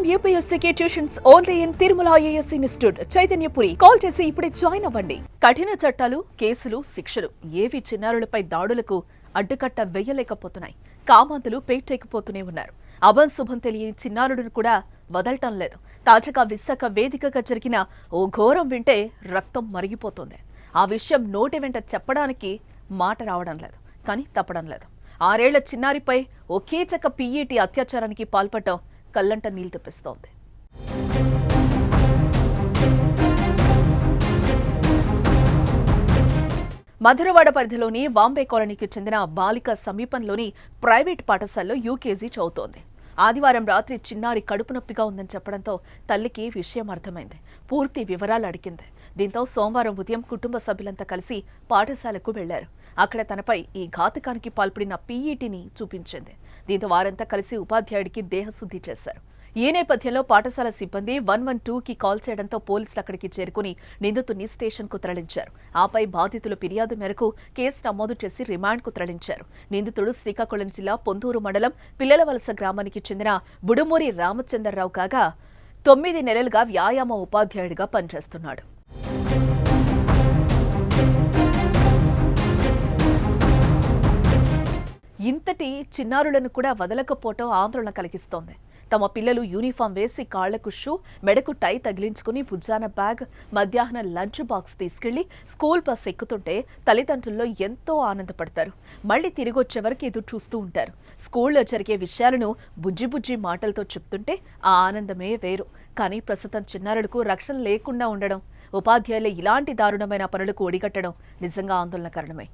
IIM UPSC tuitions only in Tirumala IAS institute Chaitanyapuri. Call చేసి ఇప్పుడే join అవ్వండి. కఠిన చట్టాలు, కేసులు, శిక్షలు ఏవి చిన్నారులపై దాడులకు అడ్డుకట్ట వేయలేకపోతున్నాయి. కామాంధులు పేటెక్కిపోతూనే ఉన్నారు. అభంశుభం తెలియని చిన్నారులను కూడా వదలటం లేదు. తాజాగా విశాఖ వేదికగా జరిగిన ఓ ఘోరం వింటే రక్తం మరిగిపోతుంది. ఆ విషయం నోటి వెంట చెప్పడానికి మాట రావడం లేదు, కానీ తప్పడం లేదు. 6 ఏళ్ల చిన్నారిపై ఓ కీచక PET అత్యాచారానికి పాల్పడటం కల్లంట నీళ్లు తెప్పిస్తోంది. మధురవాడ పరిధిలోని బాంబే కాలనీకి చెందిన బాలిక సమీపంలోని ప్రైవేట్ పాఠశాలలో UKG చదువుతోంది. ఆదివారం రాత్రి చిన్నారి కడుపు నొప్పిగా ఉందని చెప్పడంతో తల్లికి విషయం అర్థమైంది. పూర్తి వివరాలు అడిగింది. దీంతో సోమవారం ఉదయం కుటుంబ సభ్యులంతా కలిసి పాఠశాలకు వెళ్లారు. అక్కడ తనపై ఈ ఘాతకానికి పాల్పడిన PETని చూపించింది. దీంతో వారంతా కలిసి ఉపాధ్యాయుడికి దేహశుద్ధి చేశారు. ఈ నేపథ్యంలో పాఠశాల సిబ్బంది 112కి కాల్ చేయడంతో పోలీసులు అక్కడికి చేరుకుని నిందితుడిని స్టేషన్కు తరలించారు. ఆపై బాధితుల ఫిర్యాదు మేరకు కేసు నమోదు చేసి రిమాండ్కు తరలించారు. నిందితుడు శ్రీకాకుళం జిల్లా పొందూరు మండలం పిల్లలవలస గ్రామానికి చెందిన బుడుమూరి రామచంద్రరావు కాగా 9 నెలలుగా వ్యాయామ ఉపాధ్యాయుడిగా పనిచేస్తున్నాడు. ఇంతటి చిన్నారులను కూడా వదలకపోవటం ఆందోళన కలిగిస్తోంది. తమ పిల్లలు యూనిఫామ్ వేసి కాళ్లకు షూ, మెడకు టై తగిలించుకుని భుజాన బ్యాగ్, మధ్యాహ్నం లంచ్ బాక్స్ తీసుకెళ్లి స్కూల్ బస్ ఎక్కుతుంటే తల్లిదండ్రుల్లో ఎంతో ఆనందపడతారు. మళ్లీ తిరిగొచ్చే వరకు ఎదురు చూస్తూ ఉంటారు. స్కూల్లో జరిగే విషయాలను బుజ్జి మాటలతో చెప్తుంటే ఆ ఆనందమే వేరు. కానీ ప్రస్తుతం చిన్నారులకు రక్షణ లేకుండా ఉండడం, ఉపాధ్యాయులు ఇలాంటి దారుణమైన పనులకు ఒడిగట్టడం నిజంగా ఆందోళనకరణమే.